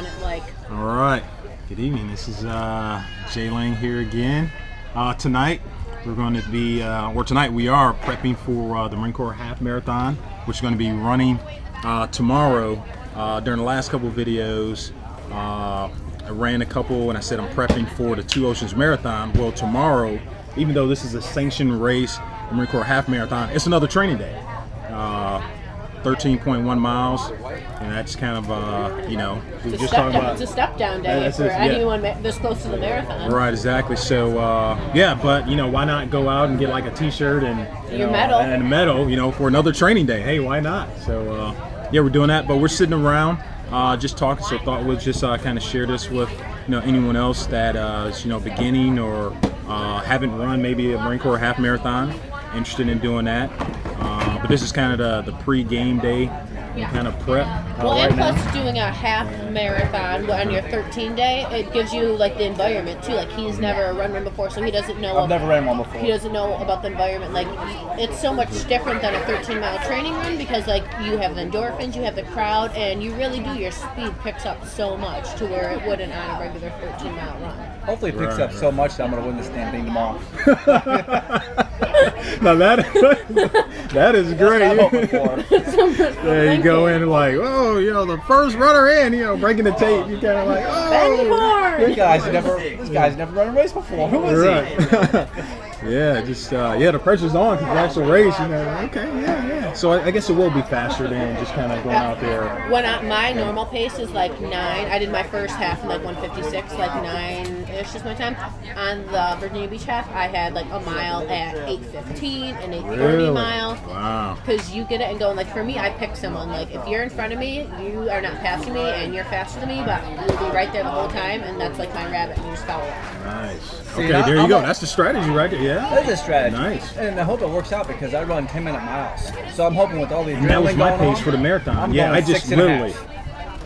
on it like? All right. Good evening. This is Jay Lang here again. Tonight we're going to be, or tonight we are prepping for the Marine Corps Half Marathon, which is going to be running tomorrow. During the last couple of videos, I ran a couple and I said I'm prepping for the Two Oceans Marathon. Well, tomorrow, even though this is a sanctioned race, the Marine Corps Half Marathon, it's another training day. 13.1 miles, and that's kind of, you know, we were just talking about. It's a step down day for anyone this close to the marathon. Right, exactly. So, yeah, but, you know, why not go out and get like a t-shirt and your medal. And a medal, you know, for another training day? Hey, why not? So, yeah, we're doing that, but we're sitting around just talking, so thought we'd just kind of share this with, you know, anyone else that is, you know, beginning or haven't run maybe a Marine Corps Half Marathon, interested in doing that. But this is kind of the pre-game day kind of prep. Well, right and plus now. doing a half marathon on your 13 day, it gives you like the environment too. Like he's never run one before, so he doesn't know. I've never ran one before. He doesn't know about the environment. Like it's so much different than a 13-mile training run because like you have the endorphins, you have the crowd, and you really do. Your speed picks up so much to where it wouldn't on a regular 13-mile run. Hopefully it picks up so much that I'm going to win this damn thing tomorrow. Now that is great. That's what I'm hoping for. There you go in like, oh, you know, the first runner in, you know, breaking the tape. You kind of like, oh, this guy's never run a race before. Who is he? Yeah, just yeah, the pressure's on because the actual race, you know. Okay, yeah. So I guess it will be faster than just kind of going out there. When my normal pace is like 9. I did my first half in like 1:56, like 9-ish is my time. On the Virginia Beach half, I had like a mile at 8:15 and 8:30 mile. Wow. Because you get it and go, like for me, I pick someone. Like if you're in front of me, you are not passing me and you're faster than me, but you'll be right there the whole time, and that's like my rabbit, and you just follow it. Nice. See, okay, there you go. That's the strategy right there. Yeah. That is a strategy. Nice. And I hope it works out because I run 10-minute miles. So I'm hoping with all the adrenaline That was my going pace on, for the marathon. I'm Yeah, going I just 6.5. literally.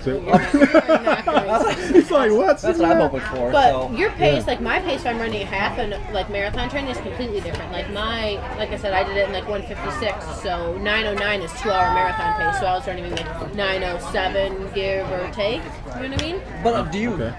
So, it's like what? That's what I'm hoping for. But so. your pace, like my pace, if I'm running a half and like marathon training is completely different. Like like I said, I did it in like 1:56, so 9:09 is 2-hour marathon pace. So I was running like 9:07, give or take. You know what I mean? But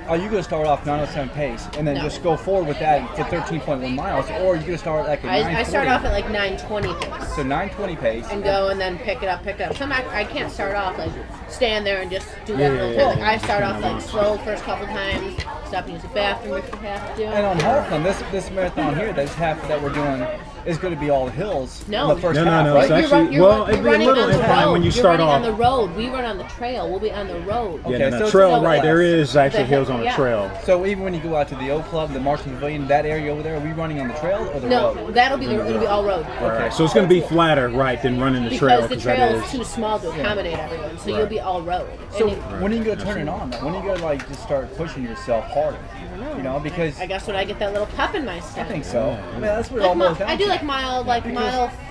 are you going to start off 9:07 pace and then just go forward with that to 13.1 miles, or are you going to start like at 9:40? I start off at like 9:20 pace. So 9:20 pace. And go and then pick it up. I can't start off like stand there and just do that little bit. Like I start off like slow first couple times, stop and use the bathroom if you have to. And on Hawthorne, this marathon here, this half that we're doing is going to be all hills. No. In the first half, No. right? It's actually, it'd be a little inclined when you start off. You're running on the road. We run on the trail. We'll be on the road. Yeah, Okay, the so trail, it's right? There is actually hills on the trail. So even when you go out to the O Club, the Marshall Pavilion, that area over there, are we running on the trail or the No, road? it'll be all road. Okay, so it's going to be flatter, right, than running the trail because the trail is too small to accommodate everyone. So you'll be all road. So when are you going to turn it on? When are you going to like just start pushing yourself harder? I don't know. You know, because I guess when I get that little pep in my step. I think so. I mean, that's what it all boils down I do to. like mile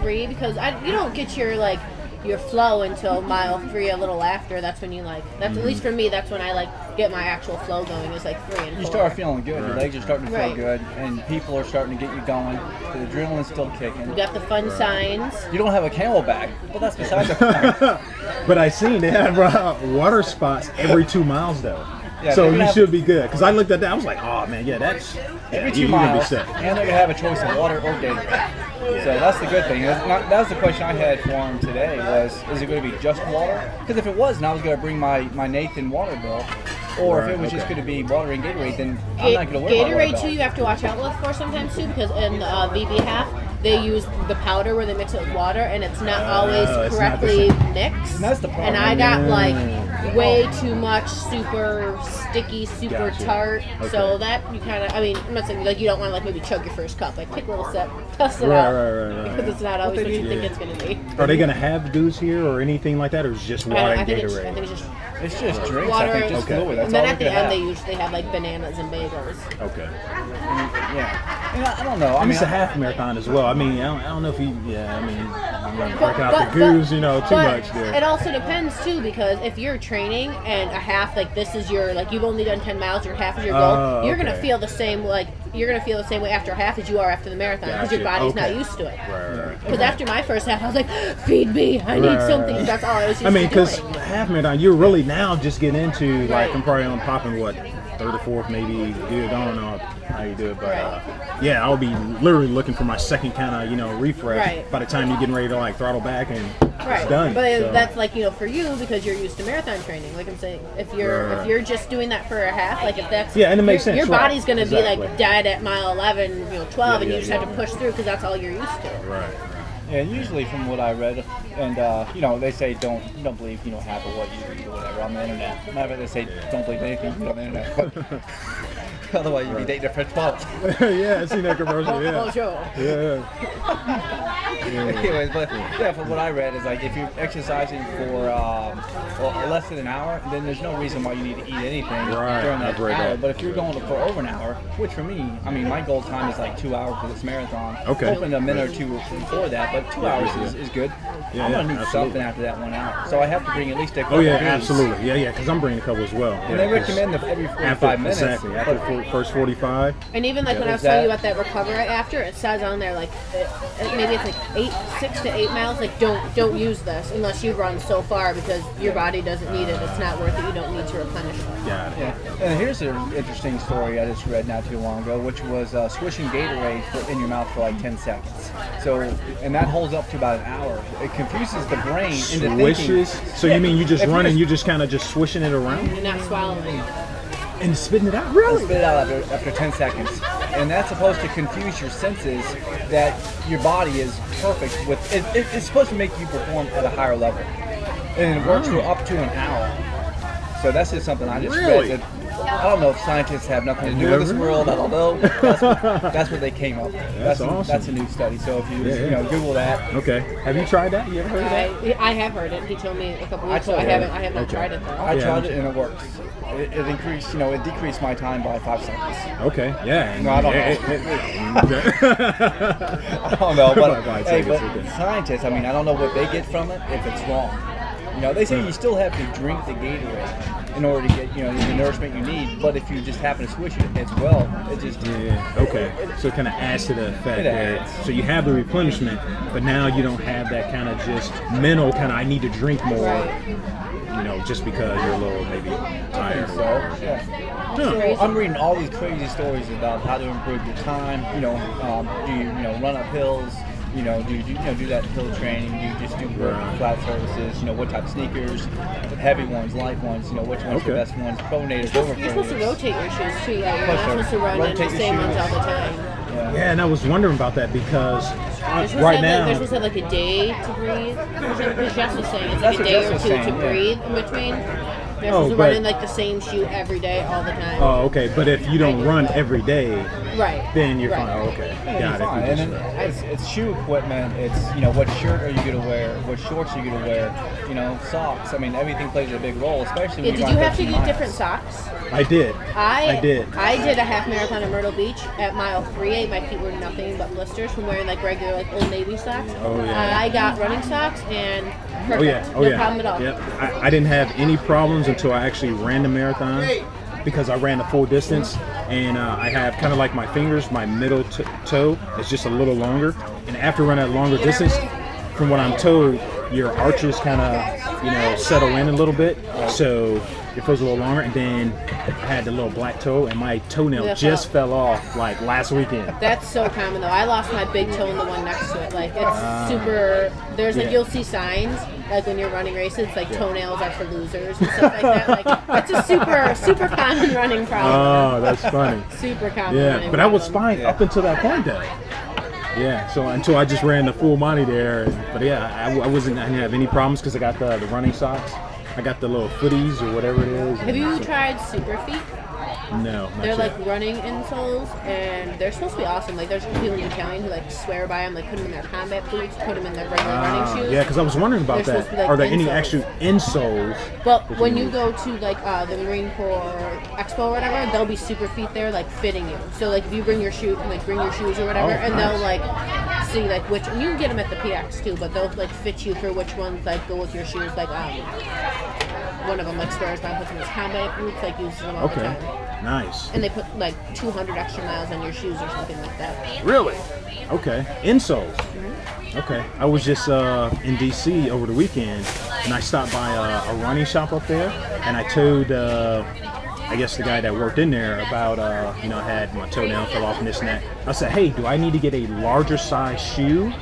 3 because you don't get your flow until mile 3 a little after. That's when you at least for me, that's when I get my actual flow going is like 3 and 4. You start feeling good. Your legs are starting to feel good, and people are starting to get you going. The adrenaline's still kicking. You got the fun signs. You don't have a camelback, but that's beside the point. But I seen they have water spots every 2 miles though. Yeah, so you should be good. Because I looked at that, I was like, oh man, yeah, that's every 2 you're gonna be miles, set. and they're gonna have a choice of water or Gatorade. So that's the good thing. That was the question I had for him today: is it going to be just water? Because if it was, and I was going to bring my Nathan water bill, or if it was just going to be water and Gatorade, then I'm not going to worry about water Gatorade bill. too, you have to watch out for sometimes too, because in the VB half they use the powder where they mix it with water, and it's not always correctly mixed. And that's the problem. And I got way too much super sticky, super tart. Okay. So that you kind of, I'm not saying you don't want to maybe chug your first cup. Take a little sip, test it out. Right. Because it's not always what you think it's going to be. Are they going to have booze here or anything like that, or is it just water and Gatorade? I think It's just drinks. water. I think just fluid. That's And then all at the end they usually have bananas and bagels. Okay. Yeah. I don't know. I mean, it's a half marathon as well. I mean, I don't know if you. Yeah. I mean, break out the goose, you know, too much there. It also depends too, because if you're training and a half, like this is your, like you've only done 10 miles, your half is your goal, you're gonna feel the same, like you're gonna feel the same way after a half as you are after the marathon, because your body's not used to it. Right. Because after my first half, I was like, feed me, I need something. That's all I was used to doing. I mean, because half marathon, you're really now just getting into like I'm probably on popping what, third or fourth maybe. Dude, I don't know how you do it, but yeah, I'll be literally looking for my second kind of, you know, refresh by the time you're getting ready to like throttle back and it's done. But that's like, you know, for you, because you're used to marathon training. Like I'm saying, if you're just doing that for a half, like if that's and it makes sense. Your body's gonna be like dead at mile 11, you know, 12, and you just have to push through because that's all you're used to. Right. Yeah, usually from what I read, and you know, they say don't believe, you know, half of what you read or whatever on the internet. Matter of fact, they say don't believe anything you read on the internet. But otherwise, you'd be dating a French model. Yeah, I've seen that commercial. Anyways, but yeah, from what I read is like if you're exercising for less than an hour, then there's no reason why you need to eat anything during that hour. But if you're going for over an hour, which for me, I mean, my goal time is like 2 hours for this marathon. Hoping a minute or two before that, but 2 hours is good. I'm gonna need something after that 1 hour, so I have to bring at least a couple. Absolutely. Yeah, because I'm bringing a couple as well. And they recommend every 45 minutes. Exactly. After the first 45. And even like when I was telling you about that recovery after, it says on there like maybe it's like 6 to 8 miles. Like don't use this unless you run so far because your body doesn't need it. It's not worth it. You don't need to replenish it. Got it. Yeah. And here's an interesting story I just read not too long ago, which was swishing Gatorade in your mouth for like 10 seconds. So, and that holds up to about an hour. It confuses the brain into thinking. So you mean you just run and you just kind of just swishing it around? You're not swallowing. And spitting it out? Really? Spit it out after 10 seconds. And that's supposed to confuse your senses that your body is perfect with. It's supposed to make you perform at a higher level. And it works for up to an hour. So that's just something I just read. I don't know if scientists have nothing to do with this world. I don't know. That's what they came up with. That's awesome. That's a new study. So if you Google that. Okay. Have you tried that? You ever heard of that? I have heard it. He told me a couple weeks ago. I have not tried it though. I tried it and it works. It increased, it decreased my time by 5 seconds. Okay, yeah. No, I don't know. I don't know, but scientists, I mean, I don't know what they get from it if it's wrong. They say you still have to drink the Gatorade in order to get, the nourishment you need, but if you just happen to switch it as well, it just... Okay, so it kind of adds to the effect there. So you have the replenishment, but now you don't have that kind of just mental kind of, I need to drink more. Just because you're a little maybe tired. So I'm reading all these crazy stories about how to improve your time. Do you run up hills? Do you do that hill training? Do you just do flat surfaces? What type of sneakers? Heavy ones, light ones. Which one's the best ones? Pronators, overpronators. You're supposed to rotate your shoes too. Like you're not supposed to run in the same ones all the time. Yeah, and I was wondering about that because right now they're supposed to have like a day to breathe. Because Jess was saying it's like a day or two to breathe in between. They're supposed to run in like the same shoe every day all the time. Oh, okay. But if you don't run every day, then you're fine. Oh, okay. Got it. And then it's shoe equipment. It's what shirt are you gonna wear? What shorts are you gonna wear? Socks. I mean, everything plays a big role, especially when you run 13 miles. Did you have to get different socks? I did. I did a half marathon in Myrtle Beach at mile 3. My feet were nothing but blisters from wearing like regular like Old Navy socks. Oh yeah. I got running socks and perfect. No problem at all. Yep. I didn't have any problems until I actually ran the marathon because I ran the full distance and I have kind of like my fingers, my middle toe is just a little longer, and after running that longer distance, from what I'm told, your arches kind of settle in a little bit, so it feels a little longer. And then I had the little black toe, and my toenail just fell off like last weekend. That's so common though. I lost my big toe and the one next to it. Like it's super. There's like you'll see signs like when you're running races, like toenails are for losers and stuff like that. Like that's a super common running problem. Oh, that's funny. Super common. Yeah, but I was fine up until that point though. Yeah, so until I just ran the full Monty there, but I didn't have any problems because I got the running socks. I got the little footies or whatever it is. Have you tried Super Feet? No, they're like running insoles, and they're supposed to be awesome. Like there's people in Italian who like swear by them, like put them in their combat boots, put them in their regular running shoes. Yeah, because I was wondering about that. Like, are there any actual insoles? Well, when you go to like the Marine Corps Expo or whatever, there'll be Super Feet there, like fitting you. So like if you bring your shoes or whatever, and they'll like see like which you can get them at the PX too, but they'll like fit you for which ones like go with your shoes. Like one of them like swears by puts in his combat boots, like uses them all the time. Nice. And they put like 200 extra miles on your shoes or something like that. Really? Okay. Insoles. Okay. I was just in DC over the weekend, and I stopped by a running shop up there, and I told I guess the guy that worked in there about I had my toe down, fell off, and this and that. I said, hey, do I need to get a larger size shoe,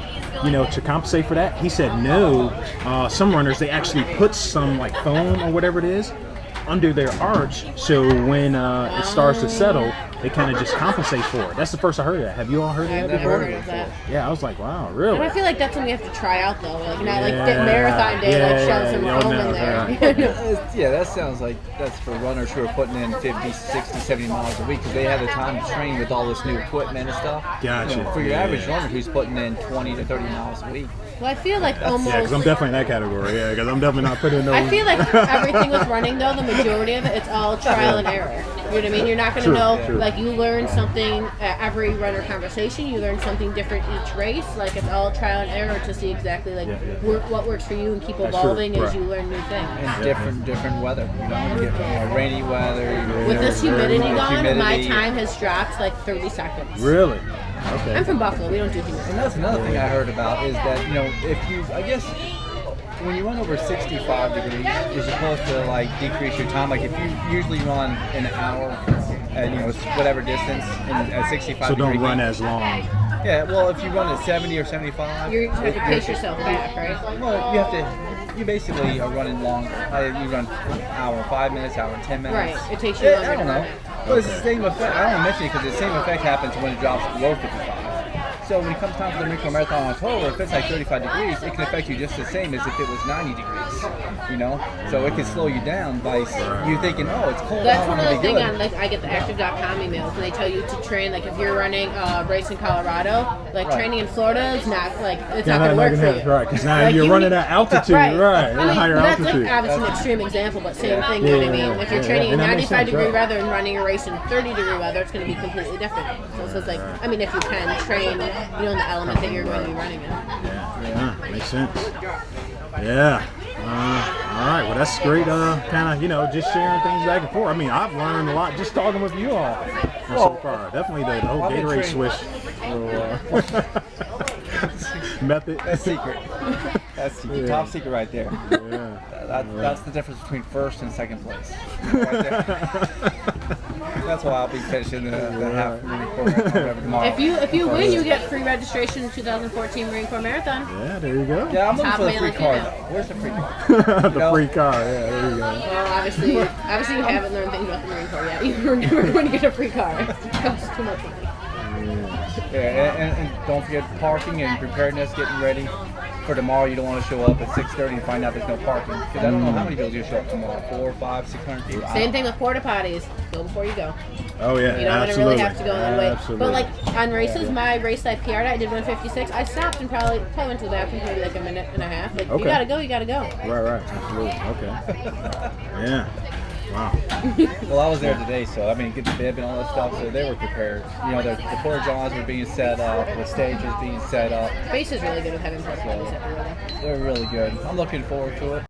to compensate for that? He said no. Some runners, they actually put some like foam or whatever it is under their arch, so when it starts to settle, they kind of just compensate for it. That's the first I heard of that. Have you all heard of that before? Never heard of that. Yeah, I was like, wow, really? And I feel like that's when we have to try out though, like not like marathon day, like shove some foam in there. Yeah, that sounds like that's for runners who are putting in 50, 60, 70 miles a week because they have the time to train with all this new equipment and stuff. Gotcha. For your average runner who's putting in 20 to 30 miles a week. Well, I feel like almost. Yeah, because I'm definitely in that category. Yeah, because I'm definitely not putting in those. I feel like everything with running though, the majority of it, it's all trial and error. You know what I mean? You're not going to know, like you learn something at every runner conversation, you learn something different each race. Like it's all trial and error to see exactly like what works for you and keep evolving as you learn new things. And different weather. You get rainy weather. With this humidity gone, my time has dropped like 30 seconds. Really? Okay. I'm from Buffalo. We don't do humidity. And that's another thing I heard about is that, if you, I guess, when you run over 65 degrees, you're supposed to like decrease your time. Like if you usually run an hour at whatever distance at 65 So degrees. don't run as long. Yeah, well, if you run at 70 or 75, you have to pace yourself back, right? Well, you basically are running longer. You run an hour, 5 minutes, hour, 10 minutes. Right, it takes you longer. I don't know. But it's the same effect. I don't mention it because the same effect happens when it drops below 55. So when it comes time for the Marine Corps Marathon in October, if it's like 35 degrees, it can affect you just the same as if it was 90 degrees, So it can slow you down by you thinking, oh, it's cold That's out, one I'm of going the to be things good. on, like, I get the active.com emails, and they tell you to train, like, if you're running a race in Colorado, like, training in Florida is not, like, it's not going to work for you. Right, because now like, you're running at altitude, right, I mean, higher that's, altitude. like, obviously an extreme example, but same thing, you know what I mean? If you're training in 95-degree weather and running a race in 30-degree weather, it's going to be completely different. So it's like, I mean, if you can train, in the element that you're going to be running in. Yeah, makes sense. Yeah. All right. Well, that's great. Kind of, just sharing things back and forth. I mean, I've learned a lot just talking with you all so far. Definitely the whole Gatorade swish method. That's secret. That's secret. Top secret right there. Yeah. That's the difference between first and second place. Right there. That's why I'll be finishing the half Marine Corps Marathon tomorrow. If you win, you get free registration to 2014 Marine Corps Marathon. Yeah, there you go. Yeah, I'm looking Top for the male free and car female. though. Where's the free car? The free car. Yeah, there you go. Well, obviously you haven't learned things about the Marine Corps yet. You're never going to get a free car. It costs too much money. Yeah, and don't forget parking and preparedness, getting ready for tomorrow. You don't want to show up at 6:30 and find out there's no parking. Because I don't know how many people you show up tomorrow. 4, 5, 600 people. Same thing with porta potties. Go before you go. Oh yeah, You don't want to really have to go that way. Absolutely. But like on races, my race I PR'd, I did 156. I stopped and probably went to the bathroom for maybe like a minute and a half. Like you gotta go, you gotta go. Right, absolutely. Okay. Yeah. Wow. Well, I was there today, so I mean, get the bib and all that stuff, so they were prepared. The porta johns were being set up, the stage was being set up. Base is really good with having porta potties everywhere. They're really good. I'm looking forward to it.